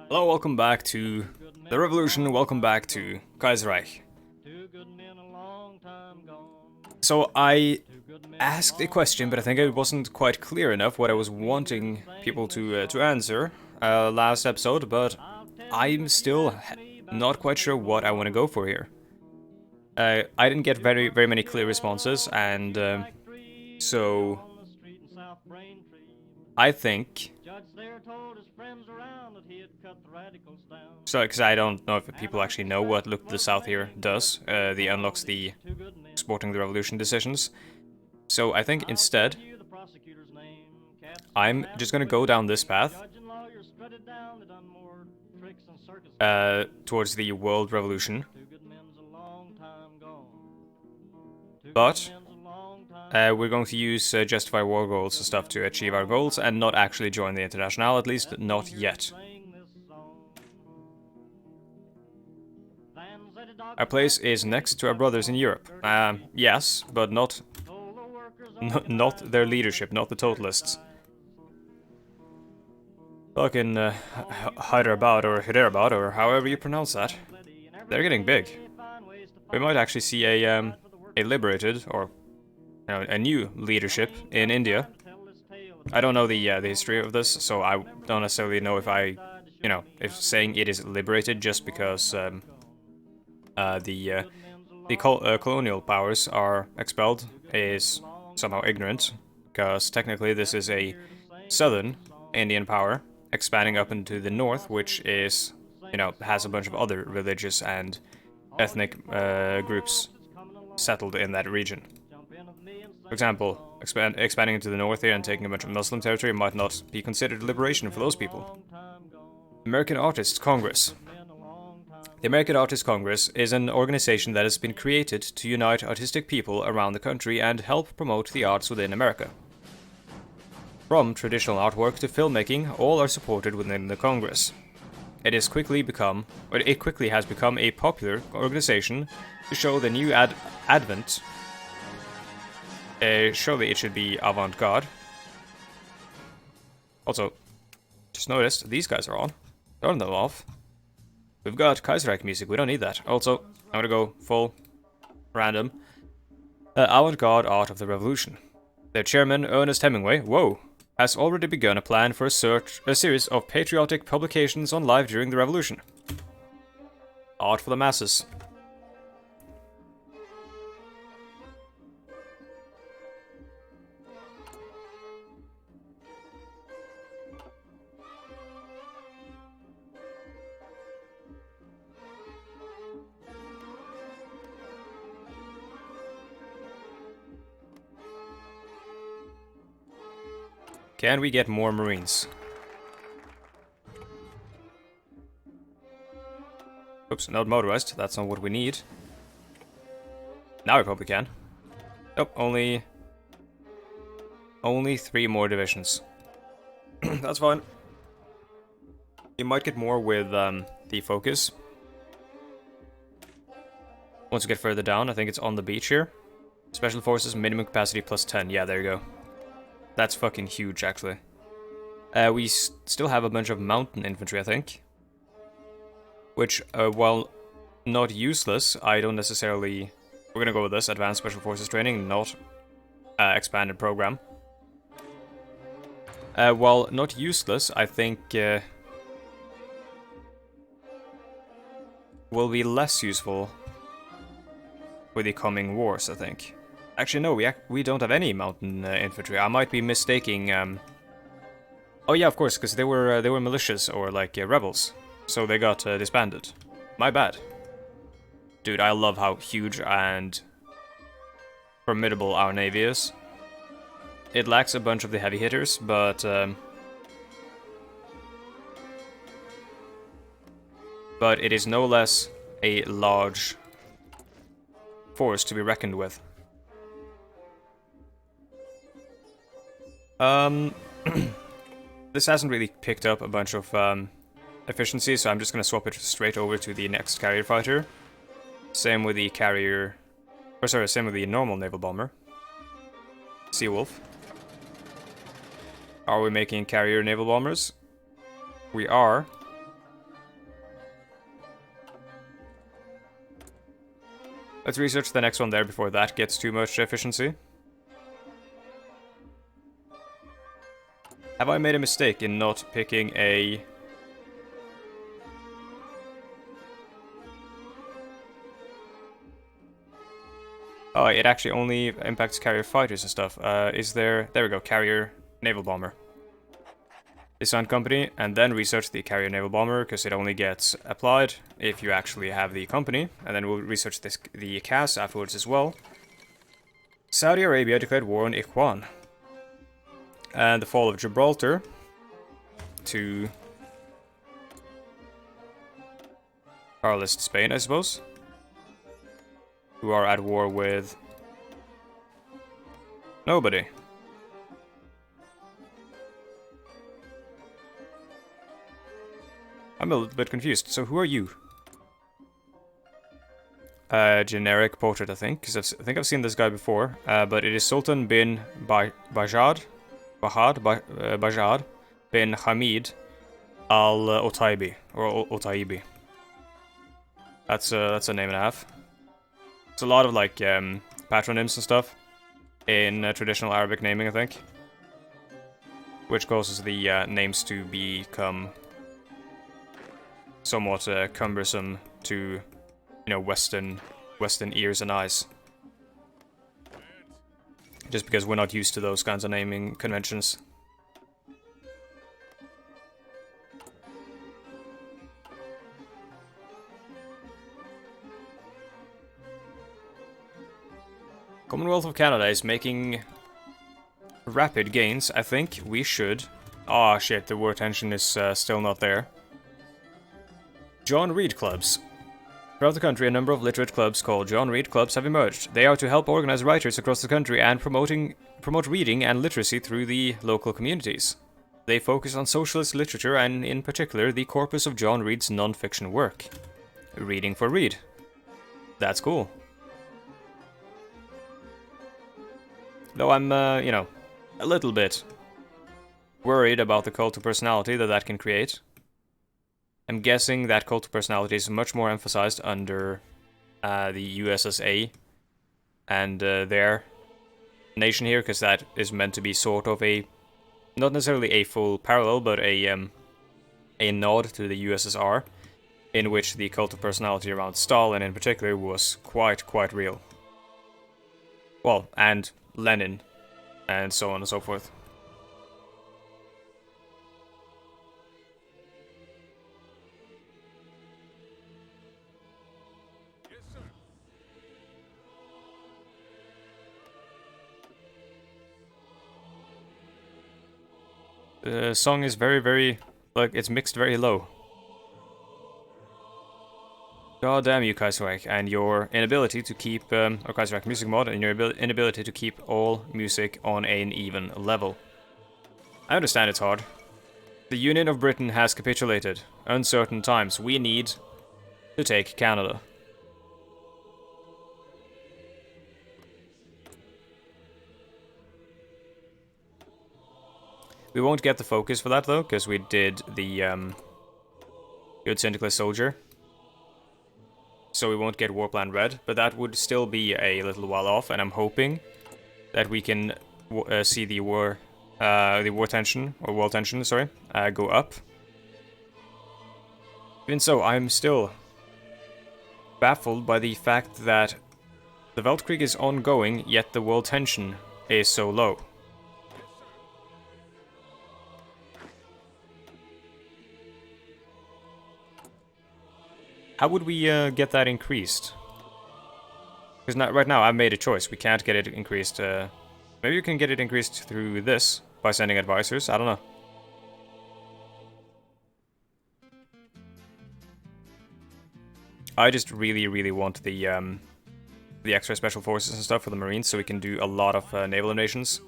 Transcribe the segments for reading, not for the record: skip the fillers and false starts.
Hello, welcome back to the revolution, welcome back to Kaiserreich. So I asked a question, but I think it wasn't quite clear enough what I was wanting people to answer last episode, but I'm still not quite sure what I want to go for here. I didn't get very many clear responses, and so I think... So, because I don't know if people actually know what Look to the South here does. The unlocks the exporting the revolution decisions. So I think instead, I'm just gonna go down this path towards the world revolution. But we're going to use justify war goals and stuff to achieve our goals and not actually join the International, at least not yet. Our place is next to our brothers in Europe. Yes, but not their leadership, not the totalists. Fucking Hyderabad or Hyderabad or however you pronounce that. They're getting big. We might actually see a liberated or a new leadership in India. I don't know the history of this, so I don't necessarily know if if saying it is liberated just because the colonial powers are expelled is somehow ignorant, because technically this is a southern Indian power expanding up into the north, which is, has a bunch of other religious and ethnic groups settled in that region. For example, expanding into the north here and taking a bunch of Muslim territory might not be considered liberation for those people. American Artists Congress. The American Artists Congress is an organization that has been created to unite artistic people around the country and help promote the arts within America. From traditional artwork to filmmaking, all are supported within the Congress. It quickly has become a popular organization to show the new advent. Surely it should be avant-garde. Also, just noticed these guys are on. Turn them off. We've got Kaiserreich music, we don't need that. Also, I'm gonna go full random. Avant-garde art of the revolution. Their chairman, Ernest Hemingway, has already begun a plan for a series of patriotic publications on life during the revolution. Art for the masses. Can we get more Marines? Oops, not motorized. That's not what we need. Now we probably can. Nope, only 3 more divisions. That's fine. You might get more with the focus. Once you get further down, I think it's on the beach here. Special forces, minimum capacity plus 10. Yeah, there you go. That's fucking huge, actually. We still have a bunch of mountain infantry, I think. Which, while not useless, I don't necessarily... We're gonna go with this, Advanced Special Forces Training, not expanded program. While not useless, I think will be less useful with the coming wars, I think. Actually, no, we don't have any mountain infantry. I might be mistaking. Oh yeah, of course, because they were militias or like rebels, so they got disbanded. My bad. Dude, I love how huge and formidable our navy is. It lacks a bunch of the heavy hitters, but it is no less a large force to be reckoned with. This hasn't really picked up a bunch of efficiency, so I'm just gonna swap it straight over to the next carrier fighter. Same with the carrier... Or sorry, same with the normal naval bomber. Seawolf. Are we making carrier naval bombers? We are. Let's research the next one there before that gets too much efficiency. Have I made a mistake in not picking a... Oh, it actually only impacts carrier fighters and stuff. Is there... There we go, carrier naval bomber. Design company, and then research the carrier naval bomber, because it only gets applied if you actually have the company. And then we'll research the CAS afterwards as well. Saudi Arabia declared war on Ikhwan. And the fall of Gibraltar to Carlist Spain, I suppose, who are at war with nobody. I'm a little bit confused. So who are you? Generic portrait, I think, because I think I've seen this guy before. But it is Sultan bin Bajad bin Hamid al-Otaibi, or Otaibi. That's a name and a half. It's a lot of like patronyms and stuff in traditional Arabic naming, I think, which causes the names to become somewhat cumbersome to, you know, Western ears and eyes. Just because we're not used to those kinds of naming conventions. Commonwealth of Canada is making rapid gains. I think we should... Oh shit, the war tension is still not there. John Reed clubs. Throughout the country, a number of literate clubs called John Reed clubs have emerged. They are to help organize writers across the country and promote reading and literacy through the local communities. They focus on socialist literature and, in particular, the corpus of John Reed's non-fiction work. Reading for Reed. That's cool. Though I'm, you know, a little bit worried about the cult of personality that can create. I'm guessing that cult of personality is much more emphasized under the USSA and their nation here, because that is meant to be sort of a, not necessarily a full parallel, but a nod to the USSR, in which the cult of personality around Stalin in particular was quite real. Well, and Lenin, and so on and so forth. The song is very, like, it's mixed very low. God damn you, Kaiserreich, and your inability to keep, or Kaiserreich Music Mod, and your inability to keep all music on an even level. I understand it's hard. The Union of Britain has capitulated. Uncertain times. We need to take Canada. We won't get the focus for that, though, because we did the Good Syndicalist Soldier. So we won't get Warplan Red, but that would still be a little while off, and I'm hoping that we can see the war tension, or world tension, sorry, go up. Even so, I'm still baffled by the fact that the Weltkrieg is ongoing, yet the world tension is so low. How would we get that increased? Because right now I've made a choice. We can't get it increased. Maybe you can get it increased through this by sending advisors. I don't know. I just really want the extra special forces and stuff for the Marines, so we can do a lot of naval invasions.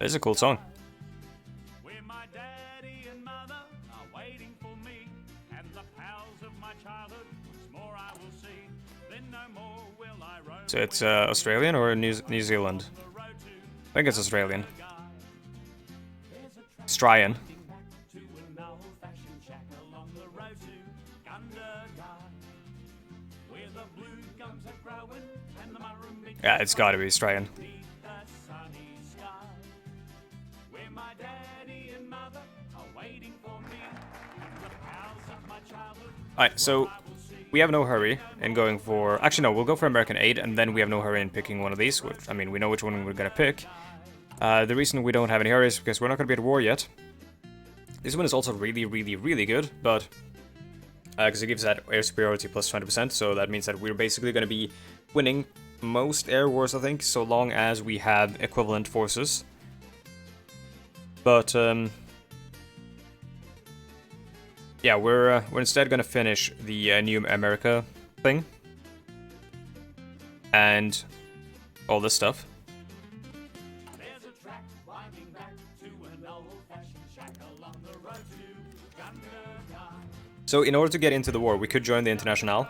It's a cool song. Where my daddy and mother are for me, and the pals of my childhood, once more I will see. Then no more So it's Australian or New Zealand? I think it's Australian. Australian. Yeah, it's gotta be Australian. Alright, so we have no hurry in going for... Actually, no, we'll go for American aid, and then we have no hurry in picking one of these. Which, I mean, we know which one we're gonna pick. The reason we don't have any hurry is because we're not gonna be at war yet. This one is also really, really, really good, but... because it gives that air superiority plus 20%, so that means that we're basically gonna be winning most air wars, I think, so long as we have equivalent forces. But, yeah, we're instead gonna finish the New America thing. And all this stuff. So in order to get into the war, we could join the Internationale.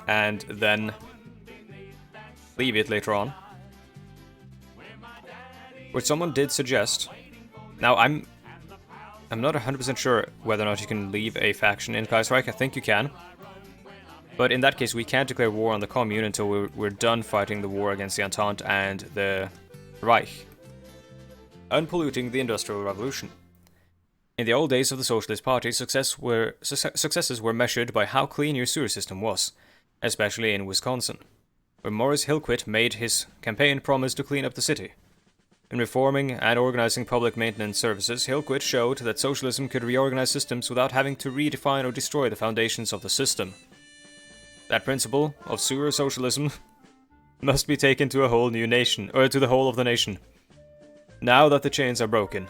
And then leave it later on. Which someone did suggest. Now, I'm not 100% sure whether or not you can leave a faction in Kaiserreich. I think you can. But in that case, we can't declare war on the Commune until we're done fighting the war against the Entente and the Reich. Unpolluting the Industrial Revolution. In the old days of the Socialist Party, successes were measured by how clean your sewer system was, especially in Wisconsin, where Morris Hillquit made his campaign promise to clean up the city. In reforming and organizing public maintenance services, Hillquit showed that socialism could reorganize systems without having to redefine or destroy the foundations of the system. That principle of sewer socialism must be taken to a whole new nation, or to the whole of the nation. Now that the chains are broken,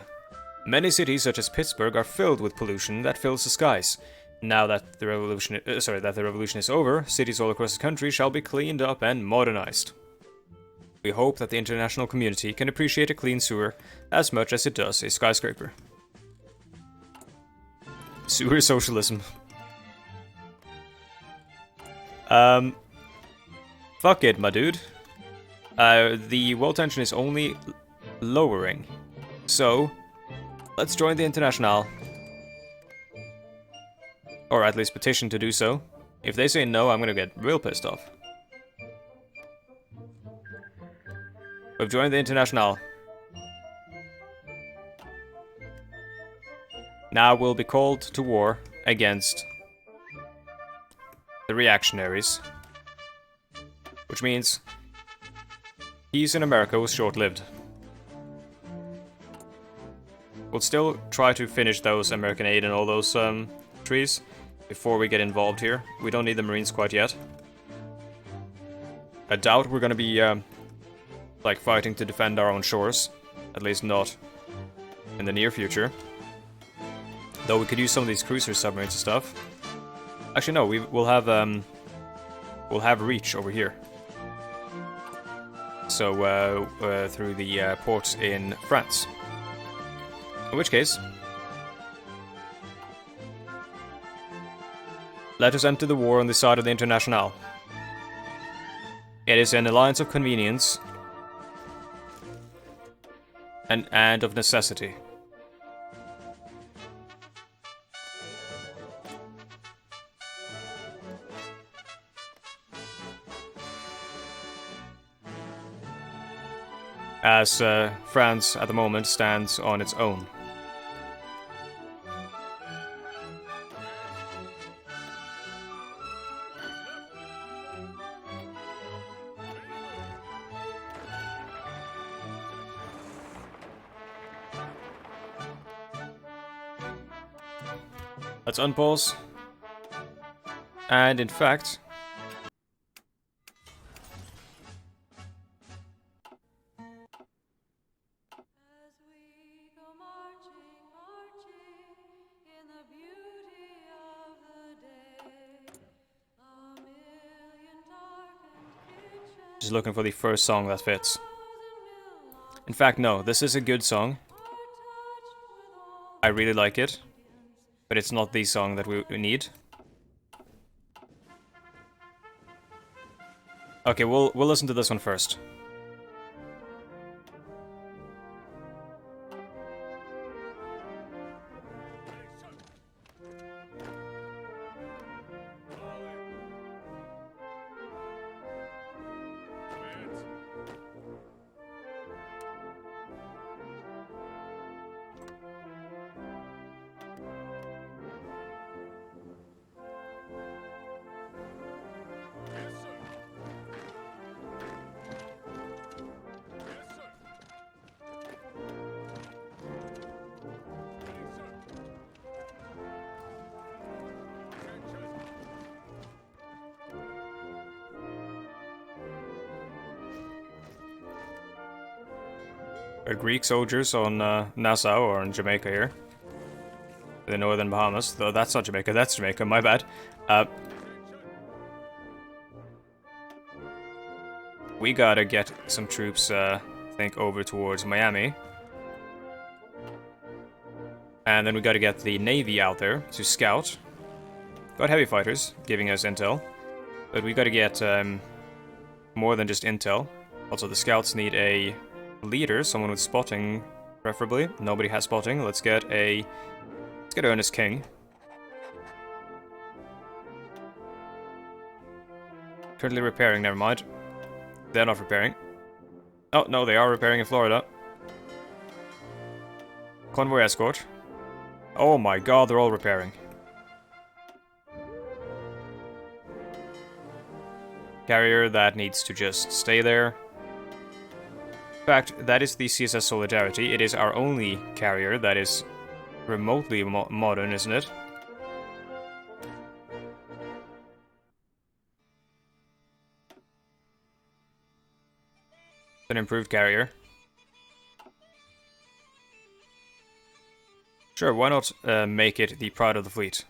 many cities such as Pittsburgh are filled with pollution that fills the skies. Now that the revolution is over, cities all across the country shall be cleaned up and modernized. We hope that the international community can appreciate a clean sewer as much as it does a skyscraper. Sewer socialism. Fuck it, my dude. The world tension is only lowering. So, let's join the Internationale. Or at least petition to do so. If they say no, I'm gonna get real pissed off. We've joined the Internationale. Now we'll be called to war against the reactionaries. Which means peace in America was short-lived. We'll still try to finish those American aid and all those trees before we get involved here. We don't need the Marines quite yet. I doubt we're gonna be like fighting to defend our own shores. At least not in the near future. Though we could use some of these cruiser submarines and stuff. Actually no, we'll have reach over here. So through the ports in France. In which case, let us enter the war on the side of the Internationale. It is an alliance of convenience and of necessity. As France at the moment stands on its own. Let's unpause. And in fact, just looking for the first song that fits. In fact, no, this is a good song. I really like it. But it's not the song that we need. Okay, we'll listen to this one first. Greek soldiers on Nassau or in Jamaica here. The northern Bahamas. Though that's not Jamaica, that's Jamaica, my bad. We gotta get some troops, I think, over towards Miami. And then we gotta get the Navy out there to scout. Got heavy fighters, giving us intel. But we gotta get more than just intel. Also, the scouts need a leader, someone with spotting, preferably. Nobody has spotting. Let's get Ernest King. Currently repairing, never mind. They're not repairing. Oh, no, they are repairing in Florida. Convoy escort. Oh my god, they're all repairing. Carrier that needs to just stay there. In fact, that is the CSS Solidarity. It is our only carrier that is remotely modern, isn't it? An improved carrier. Sure, why not make it the pride of the fleet?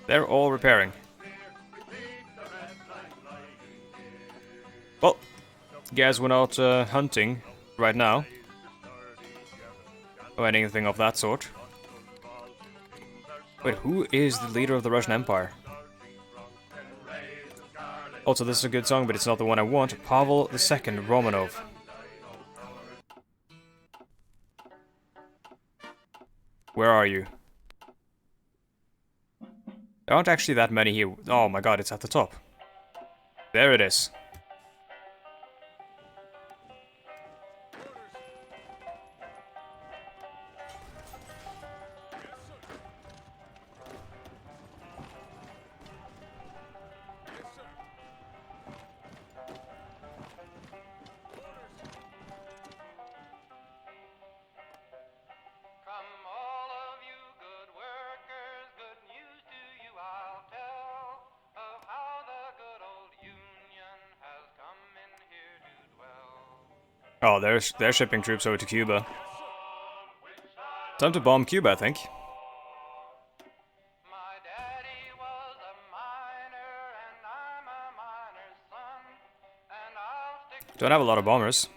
They're all repairing. Well, guys, we're not hunting right now. Or anything of that sort. Wait, who is the leader of the Russian Empire? Also, this is a good song, but it's not the one I want. Pavel II Romanov. Where are you? There aren't actually that many here. Oh my god, it's at the top. There it is. Oh, they're shipping troops over to Cuba. Time to bomb Cuba, I think. Don't have a lot of bombers.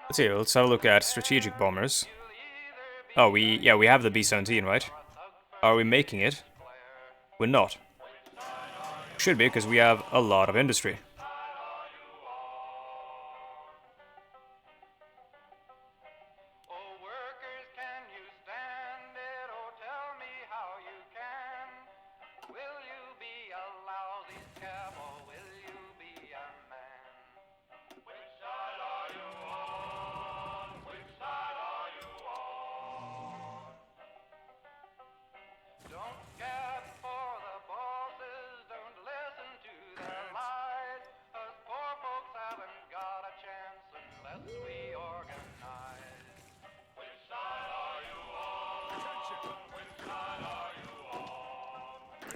Let's see, let's have a look at strategic bombers. Oh, we have the B-17, right? Are we making it? We're not. Should be, because we have a lot of industry.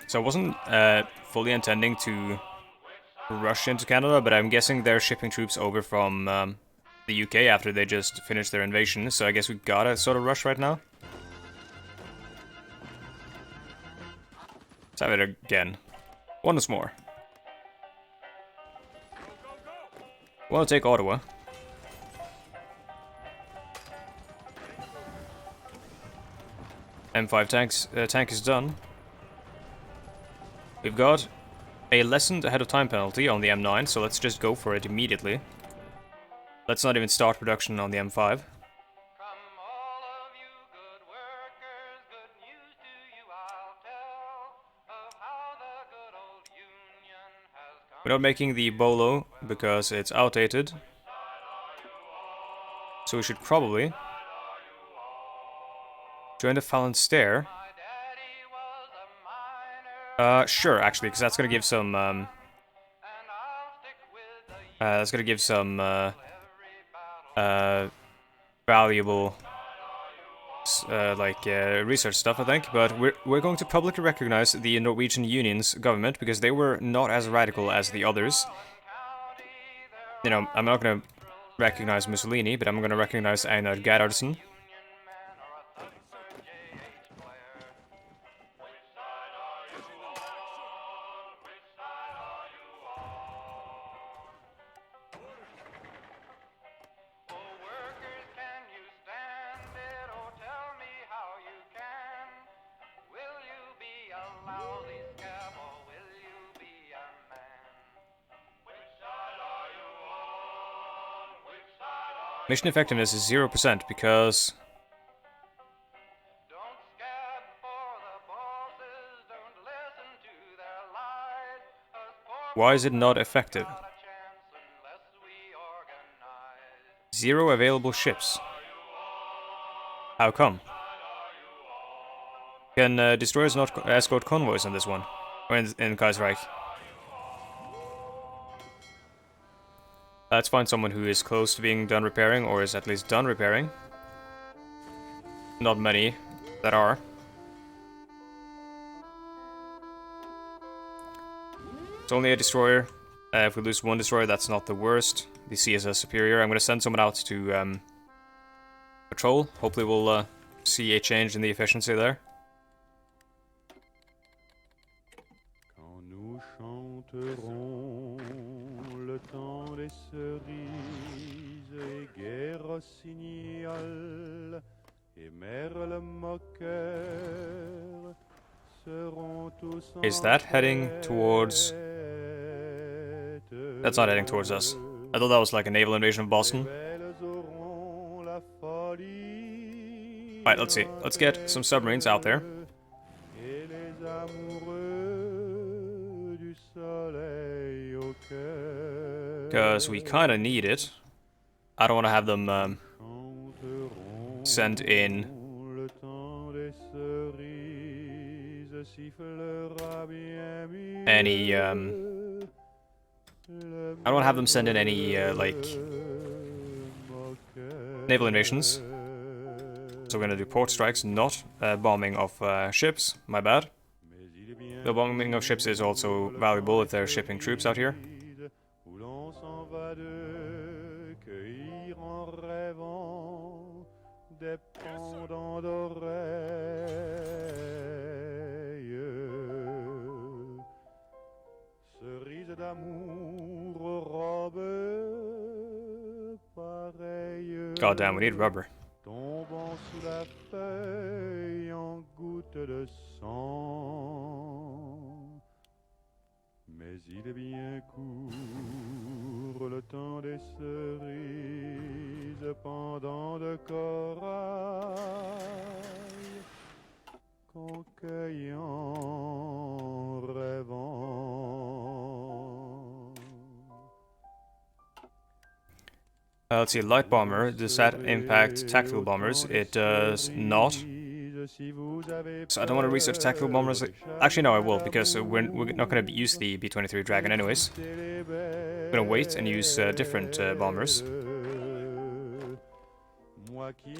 So I wasn't fully intending to rush into Canada, but I'm guessing they're shipping troops over from the UK after they just finished their invasion, so I guess we gotta sort of rush right now. Let's have it again. Once more. We'll take Ottawa. M5 tank is done. We've got a lessened ahead of time penalty on the M9, so let's just go for it immediately. Let's not even start production on the M5. We're not making the Bolo because it's outdated. So we should probably join the Fallon Stair. Sure, actually, because that's gonna give some valuable research stuff, I think. But we're going to publicly recognize the Norwegian Union's government because they were not as radical as the others. You know, I'm not gonna recognize Mussolini, but I'm gonna recognize Einar Gerhardsen. Mission effectiveness is 0% because why is it not effective? 0 available ships. How come? Can destroyers not escort convoys on this one? Or in Kaiserreich? Let's find someone who is close to being done repairing, or is at least done repairing. Not many that are. It's only a destroyer. If we lose one destroyer, that's not the worst. The CSA superior. I'm going to send someone out to patrol. Hopefully we'll see a change in the efficiency there. Is that heading towards... That's not heading towards us. I thought that was like a naval invasion of Boston. Alright, let's see. Let's get some submarines out there. Because we kind of need it. I don't want to have them send in any I don't want to have them send in any like naval invasions. So we're gonna do port strikes, not bombing of ships. My bad. The bombing of ships is also valuable if they're shipping troops out here. God damn, we need rubber. Mais il est bien court le temps des cerises pendant de corail qu'on cueille en rêvant. Let's see, light bomber, does that impact tactical bombers? It does not. So I don't want to research tactical bombers. Actually, no, I will, because we're not going to use the B-23 Dragon anyways. We're going to wait and use different bombers. Okay,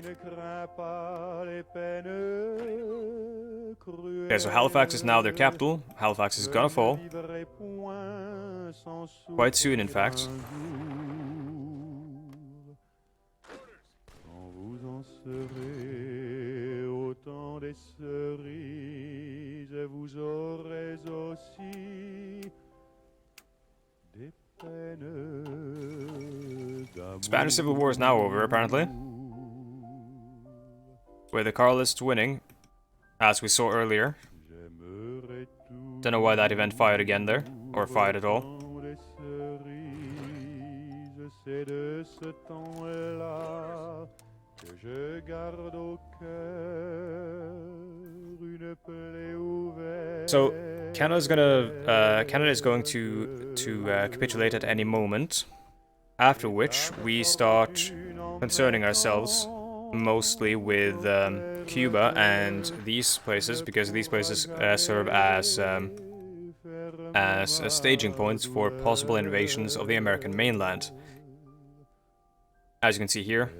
so Halifax is now their capital. Halifax is gonna fall. Quite soon, in fact. Spanish Civil War is now over, apparently. With the Carlists winning, as we saw earlier. Don't know why that event fired again there, or fired at all. So Canada is going to capitulate at any moment. After which we start concerning ourselves mostly with Cuba and these places, because these places serve as staging points for possible invasions of the American mainland. As you can see here.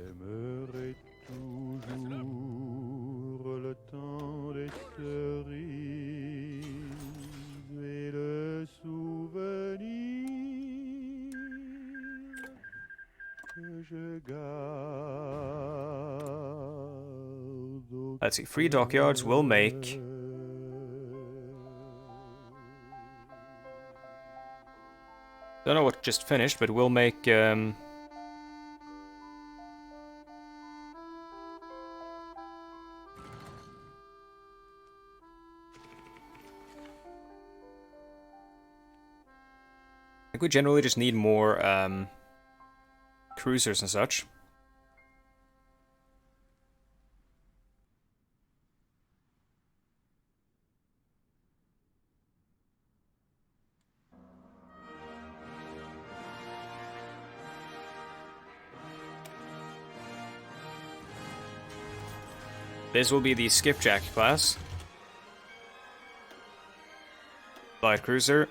Let's see, 3 dockyards will make... Don't know what just finished, but we'll make... I think we generally just need more cruisers and such. This will be the Skipjack class. Light cruiser.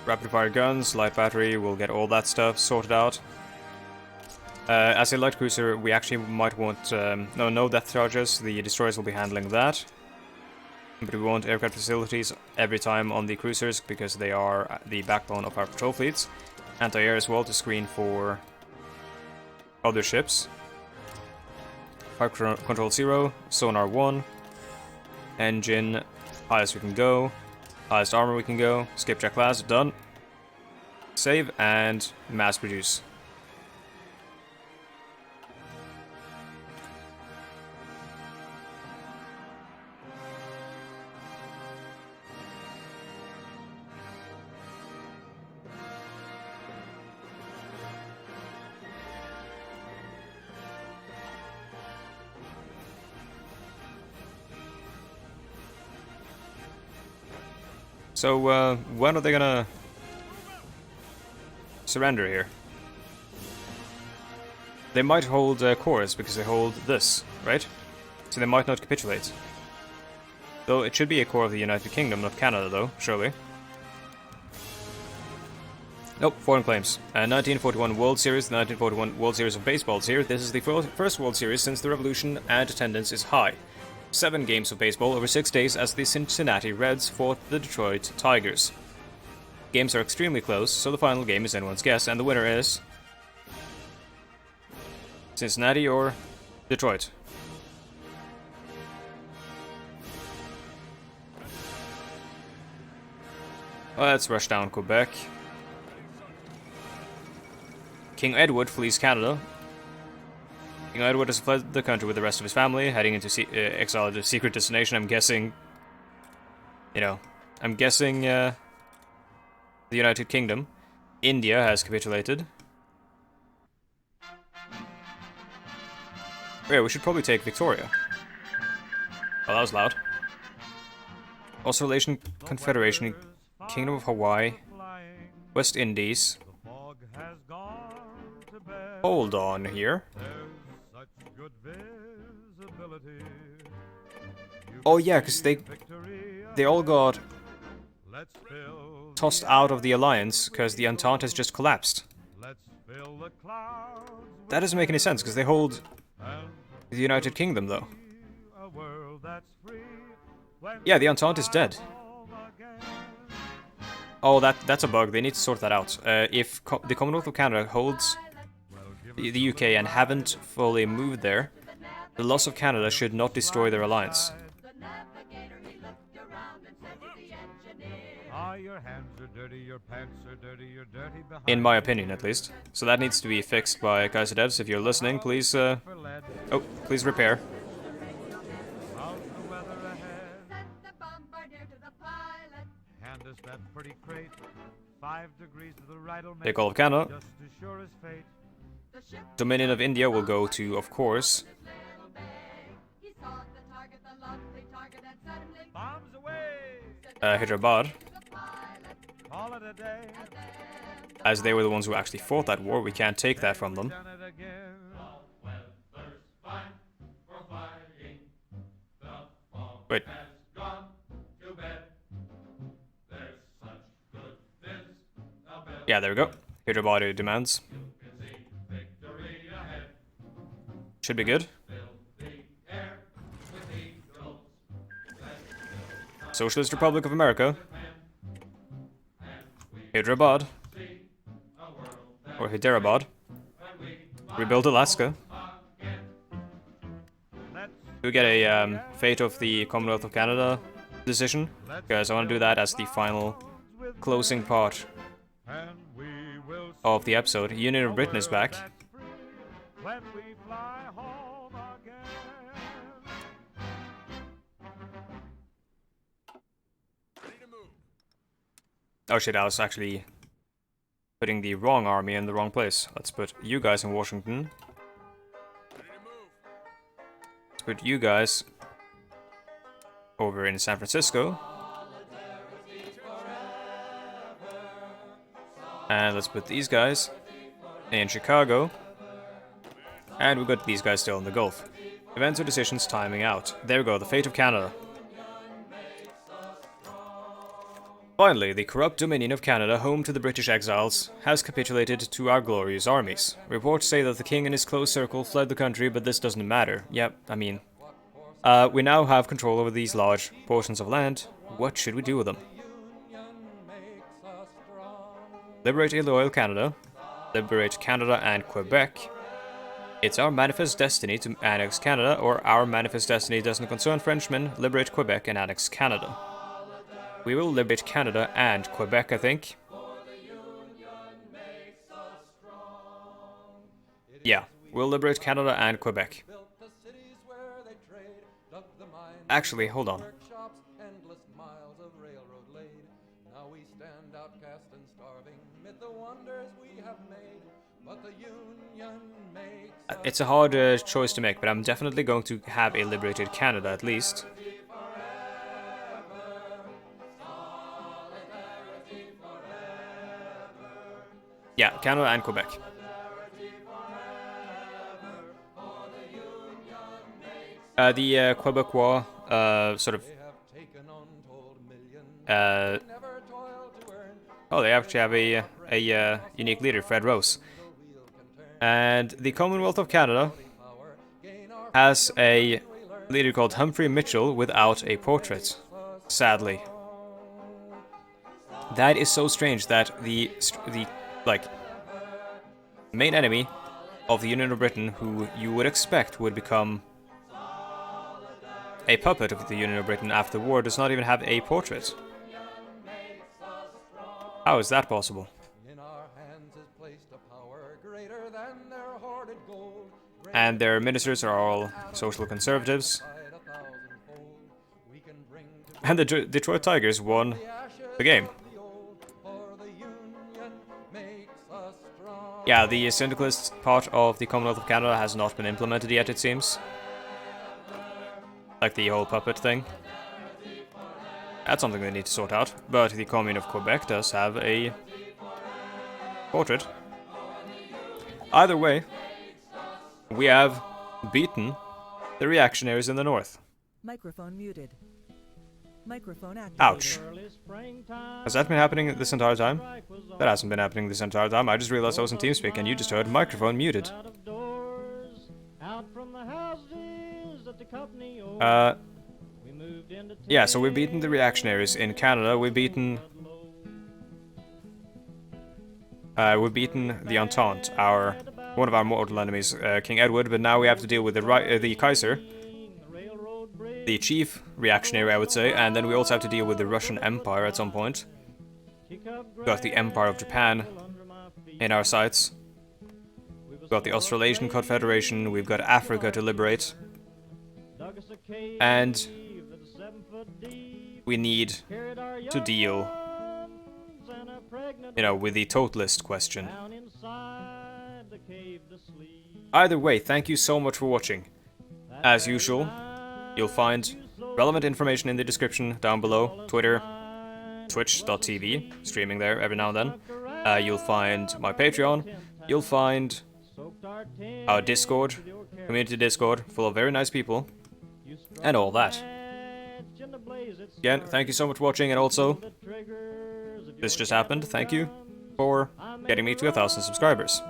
Rapid fire guns, light battery, we'll get all that stuff sorted out. As a light cruiser, we actually might want... no depth charges, the destroyers will be handling that. But we want aircraft facilities every time on the cruisers, because they are the backbone of our patrol fleets. Anti-air as well to screen for other ships. Fire control 0, sonar 1, engine, highest we can go. Highest armor we can go. Skipjack class, done. Save and mass produce. So, when are they gonna surrender here? They might hold cores because they hold this, right? So they might not capitulate. Though it should be a core of the United Kingdom, not Canada, though, surely. Nope, foreign claims. 1941 World Series, the 1941 World Series of Baseball is here. This is the first World Series since the Revolution, and attendance is high. 7 games of baseball over 6 days as the Cincinnati Reds fought the Detroit Tigers. Games are extremely close, so the final game is anyone's guess, and the winner is... Cincinnati or Detroit? Let's rush down Quebec. King Edward flees Canada. King Edward has fled the country with the rest of his family, heading into exile at a secret destination. I'm guessing... the United Kingdom. India has capitulated. Oh yeah, we should probably take Victoria. Oh, that was loud. Australasian Confederation, Kingdom of Hawaii, West Indies. Hold on here. Oh yeah, because they all got tossed out of the alliance because the Entente has just collapsed. That doesn't make any sense, because they hold the United Kingdom, though. Yeah, the Entente is dead. Oh, that's a bug. They need to sort that out. If the Commonwealth of Canada holds the UK and haven't fully moved there, the loss of Canada should not destroy their alliance. In my opinion, at least. So that needs to be fixed by Kaiserdev. If you're listening, please, please repair. Take all of Canada. Dominion of India will go to, of course, Hyderabad. As they were the ones who actually fought that war, we can't take that from them. Wait. Yeah, there we go. Hyderabad demands. Should be good. Socialist Republic of America. Hyderabad. Or Hyderabad. Rebuild Alaska. Do we get a fate of the Commonwealth of Canada decision? Because I want to do that as the final closing part of the episode. Union of Britain is back. Oh shit, I was actually putting the wrong army in the wrong place. Let's put you guys in Washington. Let's put you guys over in San Francisco. And let's put these guys in Chicago. And we've got these guys still in the Gulf. Events or decisions timing out. There we go, the fate of Canada. Finally, the corrupt Dominion of Canada, home to the British exiles, has capitulated to our glorious armies. Reports say that the king and his close circle fled the country, but this doesn't matter. Yep, I mean... we now have control over these large portions of land. What should we do with them? Liberate illoyal Canada. Liberate Canada and Quebec. It's our manifest destiny to annex Canada, or our manifest destiny doesn't concern Frenchmen. Liberate Quebec and annex Canada. We will liberate Canada and Quebec, I think. Yeah, we'll liberate Canada and Quebec. Actually, hold on. It's a hard choice to make, but I'm definitely going to have a liberated Canada at least. Yeah, Canada and Quebec. The Quebecois, sort of... oh, they actually have a unique leader, Fredda. And the Commonwealth of Canada has a leader called Humphrey Mitchell without a portrait, sadly. That is so strange that the main enemy of the Union of Britain, who you would expect would become a puppet of the Union of Britain after the war, does not even have a portrait. How is that possible? And their ministers are all social conservatives. And the Detroit Tigers won the game. Yeah, the syndicalist part of the Commonwealth of Canada has not been implemented yet, it seems. Like the whole puppet thing. That's something they need to sort out. But the Commune of Quebec does have a portrait. Either way, we have beaten the reactionaries in the north. Microphone muted. Microphone activated. Ouch. Has that been happening this entire time? That hasn't been happening this entire time. I just realized I was in TeamSpeak and you just heard microphone muted. Yeah, so we've beaten the reactionaries in Canada. We've beaten the Entente, one of our mortal enemies, King Edward, but now we have to deal with the Kaiser, the chief reactionary, I would say, and then we also have to deal with the Russian Empire at some point. We've got the Empire of Japan in our sights. We've got the Australasian Confederation, we've got Africa to liberate. And we need to deal, with the totalist question. Either way, thank you so much for watching. As usual, you'll find relevant information in the description down below. Twitter, twitch.tv, streaming there every now and then. You'll find my Patreon. You'll find our Discord, community Discord, full of very nice people, and all that. Again, thank you so much for watching, and also, this just happened, thank you for getting me to 1,000 subscribers.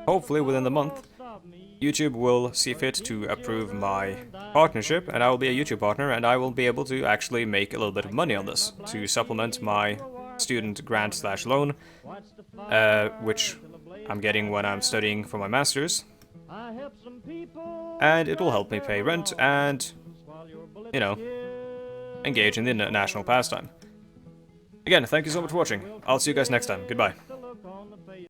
Hopefully within the month, YouTube will see fit to approve my partnership, and I will be a YouTube partner, and I will be able to actually make a little bit of money on this to supplement my student grant/loan, which I'm getting when I'm studying for my master's. And it will help me pay rent and, engage in the national pastime. Again, thank you so much for watching. I'll see you guys next time. Goodbye.